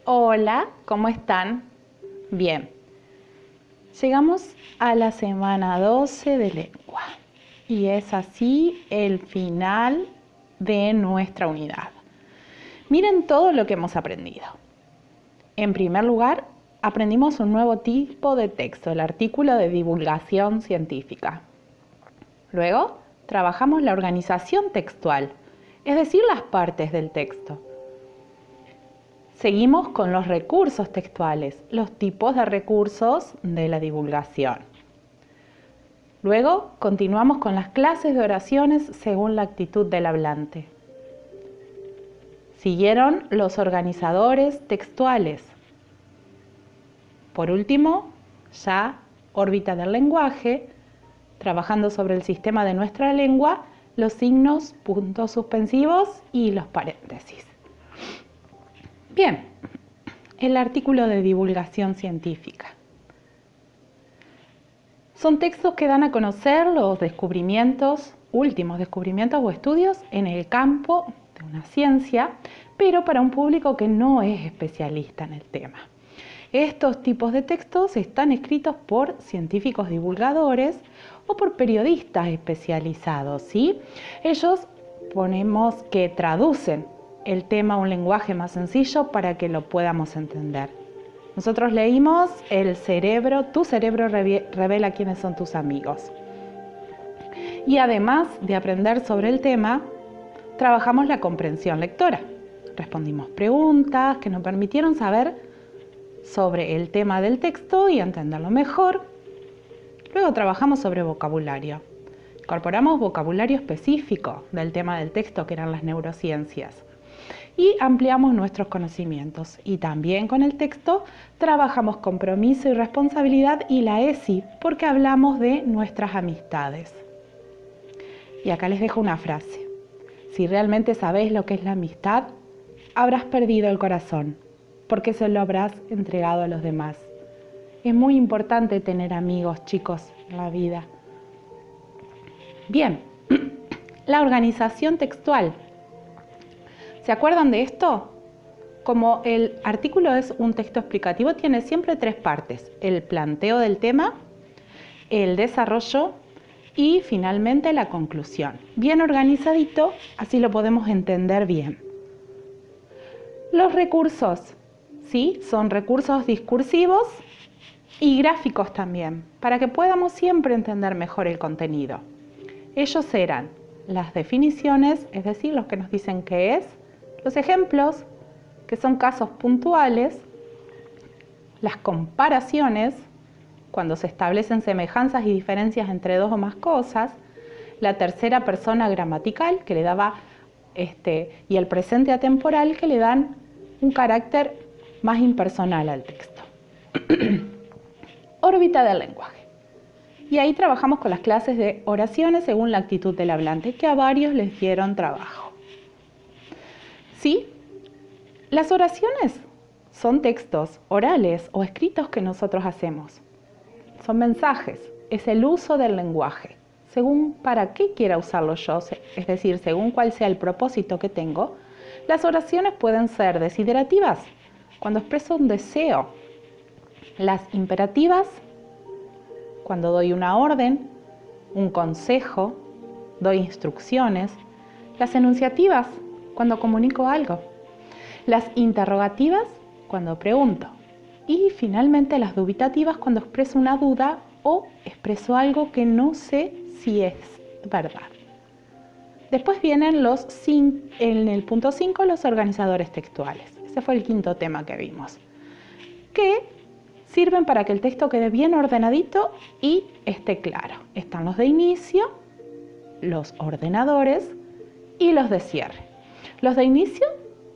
Hola, ¿cómo están? Bien, llegamos a la semana 12 de lengua y es así el final de nuestra unidad. Miren todo lo que hemos aprendido. En primer lugar, aprendimos un nuevo tipo de texto, el artículo de divulgación científica. Luego, trabajamos la organización textual, es decir, las partes del texto. Seguimos con los recursos textuales, los tipos de recursos de la divulgación. Luego continuamos con las clases de oraciones según la actitud del hablante. Siguieron los organizadores textuales. Por último, ya órbita del lenguaje, trabajando sobre el sistema de nuestra lengua, los signos, puntos suspensivos y los paréntesis. Bien, el artículo de divulgación científica. Son textos que dan a conocer los descubrimientos, últimos descubrimientos o estudios en el campo de una ciencia, pero para un público que no es especialista en el tema. Estos tipos de textos están escritos por científicos divulgadores o por periodistas especializados, ¿sí? Ellos ponemos que traducen el tema a un lenguaje más sencillo para que lo podamos entender. Nosotros leímos tu cerebro revela quiénes son tus amigos. Y además de aprender sobre el tema, trabajamos la comprensión lectora. Respondimos preguntas que nos permitieron saber sobre el tema del texto y entenderlo mejor. Luego trabajamos sobre vocabulario. Incorporamos vocabulario específico del tema del texto, que eran las neurociencias. Y ampliamos nuestros conocimientos. Y también con el texto trabajamos compromiso y responsabilidad y la ESI, porque hablamos de nuestras amistades. Y acá les dejo una frase. Si realmente sabéis lo que es la amistad, habrás perdido el corazón, porque se lo habrás entregado a los demás. Es muy importante tener amigos, chicos, en la vida. Bien, la organización textual. ¿Se acuerdan de esto? Como el artículo es un texto explicativo, tiene siempre tres partes: el planteo del tema, el desarrollo y finalmente la conclusión. Bien organizadito, así lo podemos entender bien. Los recursos, ¿sí? Son recursos discursivos y gráficos también, para que podamos siempre entender mejor el contenido. Ellos eran las definiciones, es decir, los que nos dicen qué es, los ejemplos, que son casos puntuales, las comparaciones, cuando se establecen semejanzas y diferencias entre dos o más cosas, la tercera persona gramatical, que le daba, y el presente atemporal, que le dan un carácter más impersonal al texto. Órbita del lenguaje. Y ahí trabajamos con las clases de oraciones según la actitud del hablante, que a varios les dieron trabajo. ¿Sí? Las oraciones son textos orales o escritos que nosotros hacemos. Son mensajes, es el uso del lenguaje, según para qué quiera usarlo yo, es decir, según cuál sea el propósito que tengo. Las oraciones pueden ser desiderativas, cuando expreso un deseo. Las imperativas, cuando doy una orden, un consejo, doy instrucciones. Las enunciativas, cuando comunico algo. Las interrogativas, cuando pregunto. Y finalmente las dubitativas, cuando expreso una duda o expreso algo que no sé si es verdad. Después vienen en el punto 5, los organizadores textuales. Ese fue el quinto tema que vimos, que sirven para que el texto quede bien ordenadito y esté claro. Están los de inicio, los ordenadores y los de cierre. Los de inicio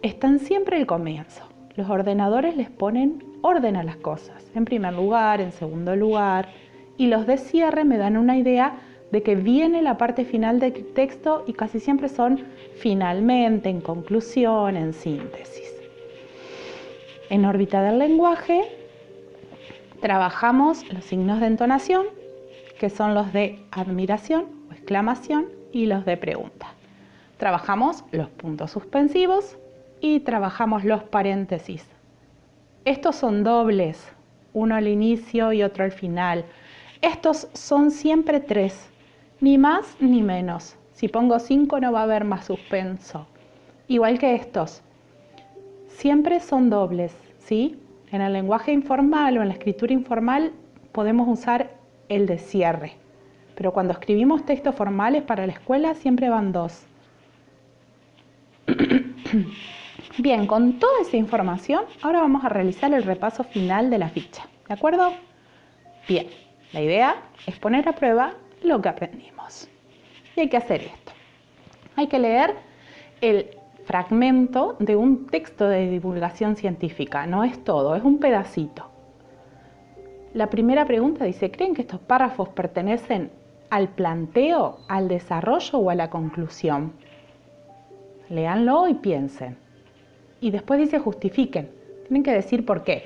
están siempre al comienzo. Los ordenadores les ponen orden a las cosas, en primer lugar, en segundo lugar, y los de cierre me dan una idea de que viene la parte final del texto y casi siempre son finalmente, en conclusión, en síntesis. En órbita del lenguaje trabajamos los signos de entonación, que son los de admiración o exclamación y los de pregunta. Trabajamos los puntos suspensivos y trabajamos los paréntesis. Estos son dobles, uno al inicio y otro al final. Estos son siempre 3, ni más ni menos. Si pongo 5 no va a haber más suspenso. Igual que estos, siempre son dobles, ¿sí? En el lenguaje informal o en la escritura informal podemos usar el de cierre, pero cuando escribimos textos formales para la escuela siempre van 2. Bien, con toda esa información, ahora vamos a realizar el repaso final de la ficha, ¿de acuerdo? Bien, la idea es poner a prueba lo que aprendimos. Y hay que hacer esto. Hay que leer el fragmento de un texto de divulgación científica, no es todo, es un pedacito. La primera pregunta dice, ¿creen que estos párrafos pertenecen al planteo, al desarrollo o a la conclusión? Léanlo y piensen. Y después dice, justifiquen. Tienen que decir por qué.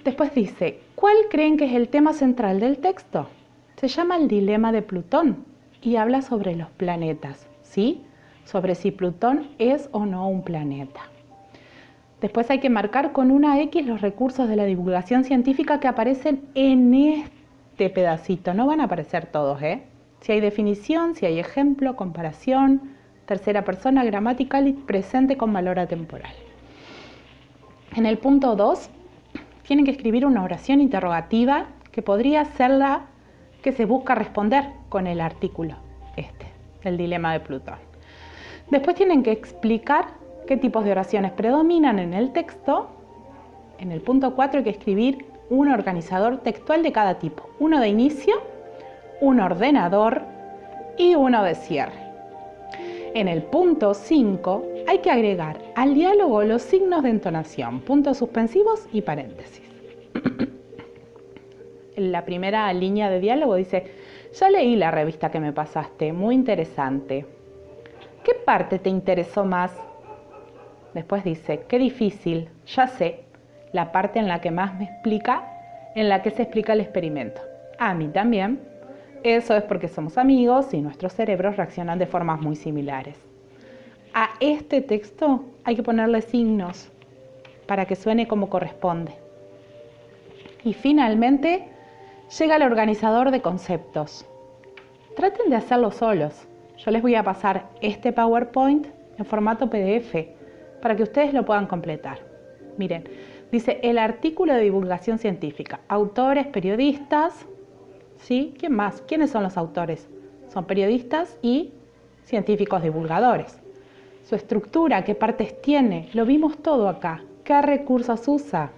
Después dice, ¿cuál creen que es el tema central del texto? Se llama el dilema de Plutón y habla sobre los planetas, ¿sí? Sobre si Plutón es o no un planeta. Después hay que marcar con una X los recursos de la divulgación científica que aparecen en este pedacito. No van a aparecer todos, ¿eh? Si hay definición, si hay ejemplo, comparación, tercera persona, gramatical y presente con valor atemporal. En el punto 2, tienen que escribir una oración interrogativa que podría ser la que se busca responder con el artículo el dilema de Plutón. Después tienen que explicar qué tipos de oraciones predominan en el texto. En el punto 4 hay que escribir un organizador textual de cada tipo. Uno de inicio, un ordenador y uno de cierre. En el punto 5 hay que agregar al diálogo los signos de entonación, puntos suspensivos y paréntesis. La primera línea de diálogo dice, ya leí la revista que me pasaste, muy interesante. ¿Qué parte te interesó más? Después dice, qué difícil, ya sé, la parte en la que más me explica, en la que se explica el experimento. A mí también. Eso es porque somos amigos y nuestros cerebros reaccionan de formas muy similares. A este texto hay que ponerle signos para que suene como corresponde. Y finalmente llega el organizador de conceptos. Traten de hacerlo solos. Yo les voy a pasar este PowerPoint en formato PDF para que ustedes lo puedan completar. Miren, dice el artículo de divulgación científica, autores, periodistas, ¿sí? ¿Quién más? ¿Quiénes son los autores? Son periodistas y científicos divulgadores. Su estructura, qué partes tiene, lo vimos todo acá. ¿Qué recursos usa?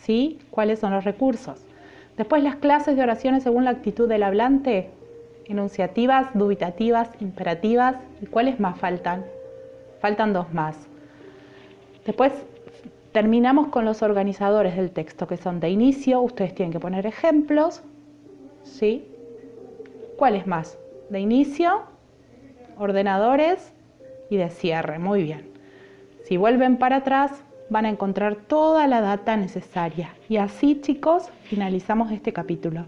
¿Sí? ¿Cuáles son los recursos? Después las clases de oraciones según la actitud del hablante, enunciativas, dubitativas, imperativas. ¿Y cuáles más faltan? Faltan 2 más. Después terminamos con los organizadores del texto, que son de inicio. Ustedes tienen que poner ejemplos. ¿Sí? ¿Cuáles más? De inicio, ordenadores y de cierre. Muy bien. Si vuelven para atrás, van a encontrar toda la data necesaria. Y así, chicos, finalizamos este capítulo.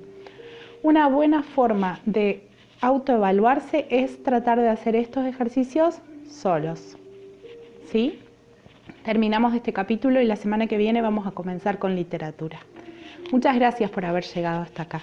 Una buena forma de autoevaluarse es tratar de hacer estos ejercicios solos. ¿Sí? Terminamos este capítulo y la semana que viene vamos a comenzar con literatura. Muchas gracias por haber llegado hasta acá.